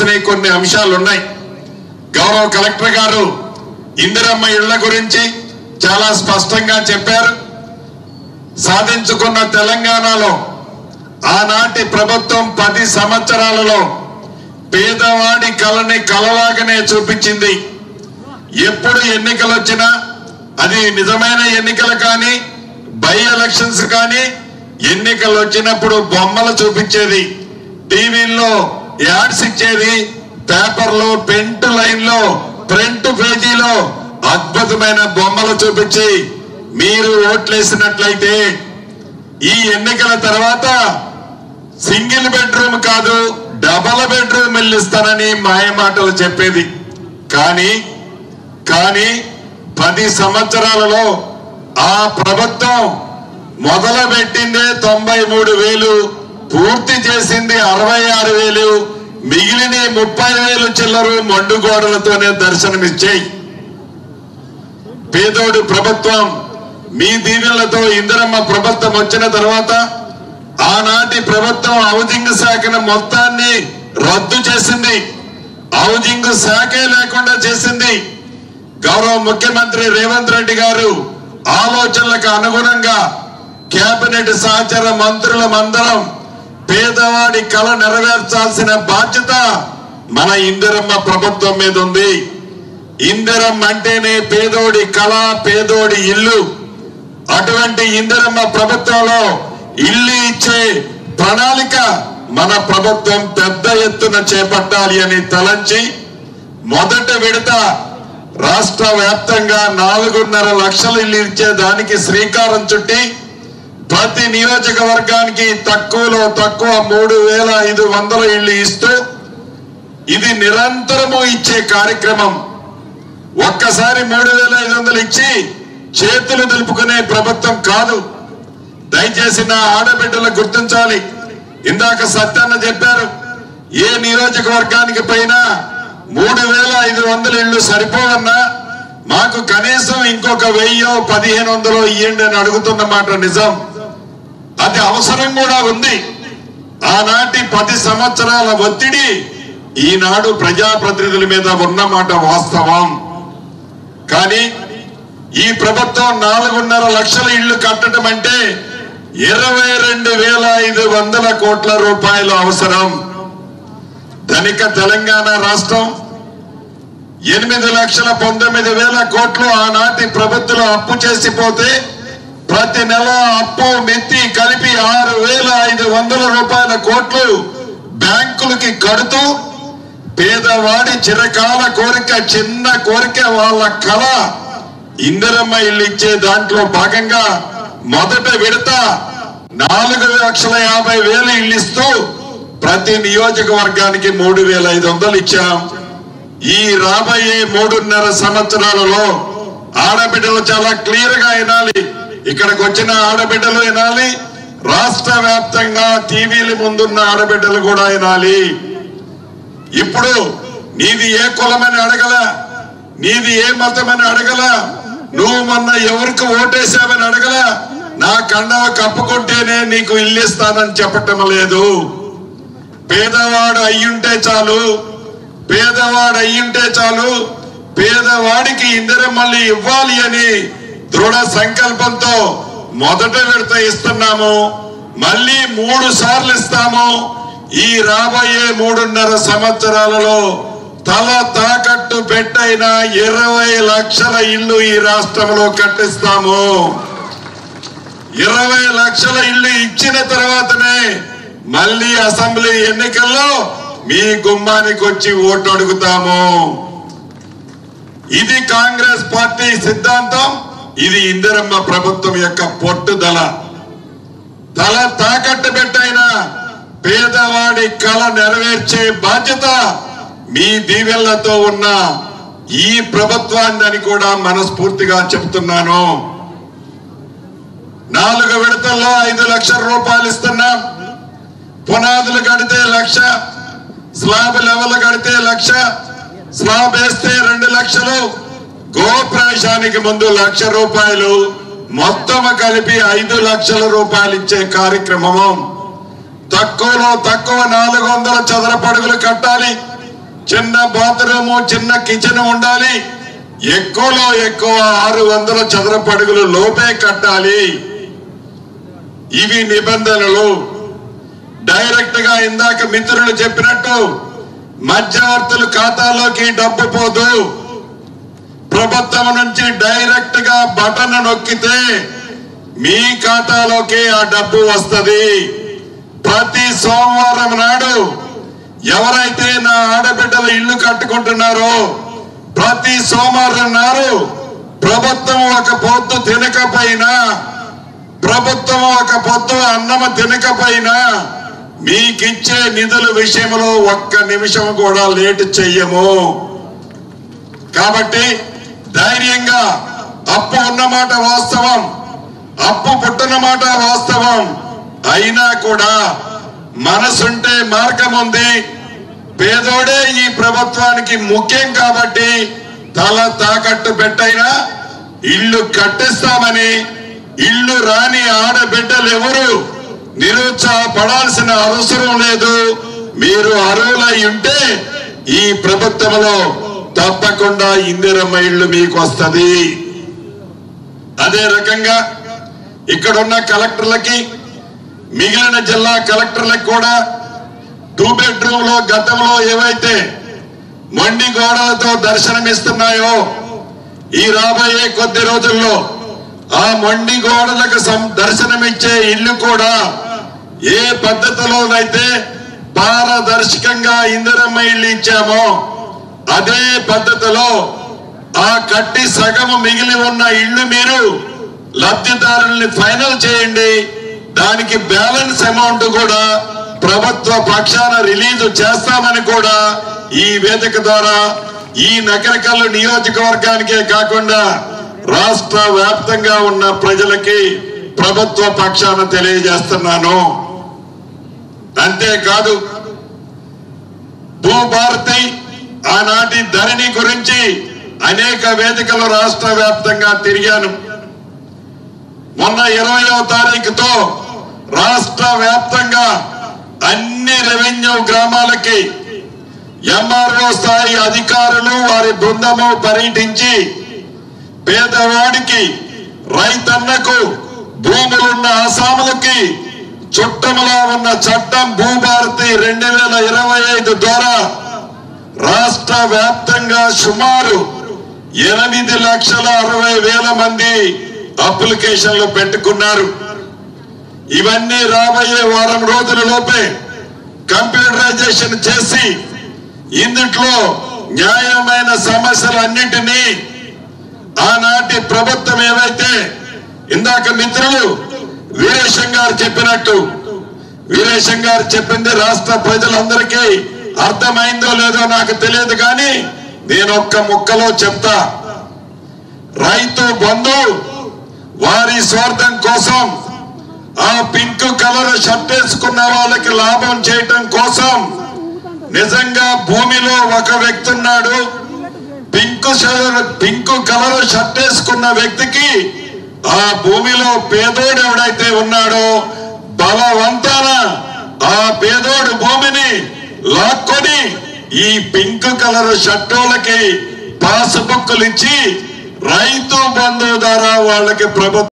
చేయాల్సిన కొన్ని అంశాలు ఉన్నాయి. గౌరవ కలెక్టర్ గారు ఇందిరమ్మ ఇళ్ల గురించి చాలా స్పష్టంగా చెప్పారు. సాధించుకున్న తెలంగాణలో ఆనాటి ప్రభుత్వం 10 సంవత్సరాలలో పేదవాడి కళని కలలాగానే చూపించింది. ఎప్పుడు ఎన్నికలు వచ్చినా అది నిజమైన ఎన్నికలు కానీ బై ఎలక్షన్స్ కానీ ఎన్నికలు వచ్చినప్పుడు బొమ్మలు చూపించేది, టీవీల్లో యాడ్స్ ఇచ్చేది, పేపర్లో పెంట్ లైన్లో ప్రింట్ పేజీలో అద్భుతమైన బొమ్మలు చూపించి మీరు ఓట్లేసినట్లయితే ఈ ఎన్నికల తర్వాత సింగిల్ బెడ్రూమ్ కాదు డబల్ బెడ్రూమ్ ఇల్లు ఇస్తానని మాయమాటలు చెప్పేది. కానీ 10 సంవత్సరాలలో ఆ ప్రభుత్వం మొదలు పెట్టిందే 93,000, పూర్తి చేసింది 66,000, మిగిలిన 30,000 చిల్లరు మండుగోడలతోనే దర్శనమిచ్చాయి. పేదోడు ప్రభుత్వం మీ దీవెనలతో ఇందిరమ్మ ప్రభుత్వం వచ్చిన తర్వాత ఆనాటి ప్రభుత్వం హౌసింగ్ శాఖను మొత్తాన్ని రద్దు చేసింది. హౌసింగ్ శాఖే లేకుండా చేసింది. గౌరవ ముఖ్యమంత్రి రేవంత్ రెడ్డి గారు ఆలోచనలకు అనుగుణంగా కేబినెట్ సహచర మంత్రులమందరం పేదవాడి కళ నెరవేర్చాల్సిన బాధ్యత మన ఇందిరమ్మ ప్రభుత్వం మీద ఉంది. ఇందిరమ్మ అంటేనే పేదోడి కళ, పేదోడి ఇల్లు. అటువంటి ఇందిరమ్మ ప్రభుత్వంలో ఇల్లు ఇచ్చే ప్రణాళిక మన ప్రభుత్వం పెద్ద ఎత్తున చేపట్టాలి అని తలంచి మొదటి విడత రాష్ట్ర వ్యాప్తంగా 4.5 లక్షల ఇల్లు ఇచ్చే దానికి శ్రీకారం చుట్టి ప్రతి నియోజకవర్గానికి తక్కువలో తక్కువ 3,500 ఇళ్లు ఇస్తూ ఇది నిరంతరము ఇచ్చే కార్యక్రమం. ఒక్కసారి 3,500 ఇచ్చి చేతులు దులుపుకునే ప్రభుత్వం కాదు. దయచేసి నా ఆడబిడ్డలు గుర్తించాలి. ఇందాక సత్యన్న చెప్పారు, ఏ నియోజకవర్గానికి పైన 3,500 ఇళ్లు సరిపోవన్నా మాకు కనీసం ఇంకొక 1,000-1,500 ఇయ్యండి అని అడుగుతున్న మాట నిజం. అది అవసరం కూడా ఉంది. ఆనాటి 10 సంవత్సరాల ఒత్తిడి ఈనాడు ప్రజాప్రతినిధుల మీద ఉన్నమాట వాస్తవం. కానీ ఈ ప్రభుత్వం 4.5 లక్షల ఇళ్లు కట్టడం అంటే 22,500 కోట్ల రూపాయలు అవసరం. ధనిక తెలంగాణ రాష్ట్రం 8,19,000 కోట్లు ఆనాటి ప్రభుత్వం అప్పు చేసిపోతే ప్రతి నెల అప్పు మెత్తి కలిపి 6,500 కోట్లు బ్యాంకులకి కడుతూ పేదవాడి చిరకాల కోరిక, చిన్న కోరిక, వాళ్ళ కళ ఇందిరమ్మ ఇల్లు ఇచ్చే దాంట్లో భాగంగా మొదటి విడత 4,50,000 ఇల్లు ఇస్తూ ప్రతి నియోజకవర్గానికి 3,500 ఇచ్చాం. ఈ రాబోయే 3.5 సంవత్సరాలలో ఆడబిడ్డలు చాలా క్లియర్ గా వినాలి. ఇక్కడికి వచ్చిన ఆడబిడ్డలు వినాలి, రాష్ట్ర వ్యాప్తంగా టీవీల ముందున్న ఆడబిడ్డలు కూడా వినాలి. ఇప్పుడు నీది ఏ కులమని అడగల, నీది ఏ మతమని అడగల, నువ్వు మొన్న ఎవరికి ఓటేసావని అడగల, నా కండవ కప్పుకుంటేనే నీకు ఇల్లు ఇస్తానని చెప్పటం లేదు. పేదవాడు అయ్యుంటే చాలు, పేదవాడు అయ్యుంటే చాలు, పేదవాడికి ఇందిరమ్మల్ని ఇవ్వాలి అని దృఢ సంకల్పంతో మొదట విడత ఇస్తున్నాము. మళ్ళీ 3 సార్లు ఇస్తాము. ఈ రాబోయే 3.5 సంవత్సరాలలో తల తాకట్టు పెట్టైన 20 లక్షల ఇల్లు ఈ రాష్ట్రంలో కట్టిస్తాము. 20 లక్షల ఇల్లు ఇచ్చిన తర్వాతనే మళ్ళీ అసెంబ్లీ ఎన్నికల్లో మీ గుమ్మానికి వచ్చి ఓటు అడుగుతాము. ఇది కాంగ్రెస్ పార్టీ సిద్ధాంతం. ఇది ఇందిరమ్మ ప్రభుత్వం యొక్క పట్టుదల. తల తాకట్టు పెట్టైన పేదవాడి కళ నెరవేర్చే బాధ్యత మీ దీవెనలతో ఉన్న ఈ ప్రభుత్వాన్ని కూడా మనస్ఫూర్తిగా చెప్తున్నాను. 4 విడతల్లో 5 లక్షల రూపాయలు ఇస్తున్నాం. పునాదులు కడితే 1,00,000, స్లాబ్ లెవెల్ కడితే 1,00,000, స్లాబ్ వేస్తే 2 లక్షలు, గోప్రవేశానికి ముందు 1,00,000 రూపాయలు, మొత్తం కలిపి 5 లక్షల రూపాయలు ఇచ్చే కార్యక్రమం. తక్కువలో తక్కువ 400 చదరపు అడుగులు కట్టాలి. చిన్న బాత్రూము, చిన్న కిచెన్ ఉండాలి, ఎక్కువలో ఎక్కువ 600 చదరపు అడుగులు లోపే కట్టాలి. ఇవి నిబంధనలు. డైరెక్ట్ గా ఇందాక మిత్రులు చెప్పినట్టు మధ్యవర్తుల ఖాతాలోకి డబ్బు పోదు. ప్రభుత్వం నుంచి డైరెక్ట్ గా బటన్ నొక్కితే మీ ఖాతాలోకి ఆ డబ్బు వస్తుంది. ప్రతి సోమవారం నాడు ఎవరైతే నా ఆడబిడ్డలు ఇల్లు కట్టుకుంటున్నారో ప్రతి సోమవారం నాడు ప్రభుత్వం ఒక పొద్దు తినకపోయినా, ప్రభుత్వం ఒక పొద్దు అన్నం తినకపోయినా మీకిచ్చే నిధుల విషయంలో ఒక్క నిమిషం కూడా లేట్ చెయ్యము. కాబట్టి ధైర్యంగా అప్పు ఉన్నమాట వాస్తవం, అప్పు పుట్టినమాట వాస్తవం. అయినా కూడా మనసుంటే మార్గం ఉంది. పేదోడే ఈ ప్రభుత్వానికి ముఖ్యం కాబట్టి తల తాకట్టు పెట్టైనా ఇల్లు కట్టిస్తామని, ఇల్లు రాని ఆడబిడ్డలు ఎవరు నిరుత్సాహపడాల్సిన అవసరం లేదు. మీరు అర్హులై ఉంటే ఈ ప్రభుత్వంలో తప్పకుండా ఇందిరమ్మ ఇల్లు మీకు వస్తుంది. అదే రకంగా ఇక్కడున్న కలెక్టర్లకి, మిగిలిన జిల్లా కలెక్టర్లకు కూడా 2 బెడ్రూమ్ లో గతంలో ఏవైతే మొండి గోడలతో దర్శనమిస్తున్నాయో ఈ రాబోయే కొద్ది రోజుల్లో ఆ మొండి గోడలకు దర్శనమిచ్చే ఇల్లు కూడా ఏ పద్ధతిలోనైతే పారదర్శకంగా ఇందిరమ్మ ఇల్లు ఇచ్చామో అదే పద్ధతిలో ఆ కట్టి సగము మిగిలి ఉన్న ఇల్లు మీరు లబ్ధిదారుల్ని ఫైనల్ చేయండి. దానికి బ్యాలెన్స్ అమౌంట్ కూడా ప్రభుత్వ పక్షాన రిలీజ్ చేస్తామని కూడా ఈ వేదిక ద్వారా ఈ నగరకల్లు నియోజకవర్గానికే కాకుండా రాష్ట్ర వ్యాప్తంగా ఉన్న ప్రజలకి ప్రభుత్వ పక్షాన తెలియజేస్తున్నాను. అంతేకాదు భూభారతి ఆనాటి ధరణి గురించి అనేక వేదికలు రాష్ట్ర వ్యాప్తంగా తిరిగాను. మొన్న 20వ తారీఖుతో రాష్ట్ర వ్యాప్తంగా అన్ని రెవెన్యూ గ్రామాలకి ఎంఆర్ఓ స్థాయి అధికారులు వారి బృందము పర్యటించి పేదవాడికి, రైతన్నకు, భూములున్న ఆసాములకి చుట్టములా ఉన్న చట్టం భూభారతి 2025 ద్వారా రాష్ట్ర వ్యాప్తంగా సుమారు 8,60,000 మంది అప్లికేషన్లు పెట్టుకున్నారు. ఇవన్నీ రాబోయే వారం రోజుల లోపే కంప్యూటరైజేషన్ చేసి ఇందులో న్యాయమైన సమస్యలన్నింటినీ ఆనాటి ప్రభుత్వం ఏవైతే ఇందాక మిత్రులు వీరేశం గారు చెప్పినట్టు, వీరేశం గారు చెప్పింది రాష్ట్ర ప్రజలందరికీ అర్థమైందో లేదో నాకు తెలియదు, కానీ నేను ఒక్క ముక్కలో చెప్తా. రైతు బంధు వారి స్వార్థం కోసం ఆ పింక్ కలర్ షర్ట్ వేసుకున్న వాళ్ళకి లాభం చేయటం కోసం నిజంగా భూమిలో ఒక వ్యక్తి ఉన్నాడు, పింక్ కలర్ షర్ట్ వేసుకున్న వ్యక్తికి ఆ భూమిలో పేదోడు ఎవడైతే ఉన్నాడో బలవంతాన ఆ పేదోడు భూమిని లాక్కొని ఈ పింక్ కలర్ షర్టులకి పాస్ బుక్కులు ఇచ్చి రైతు బంధు ద్వారా వాళ్ళకి ప్రభుత్వం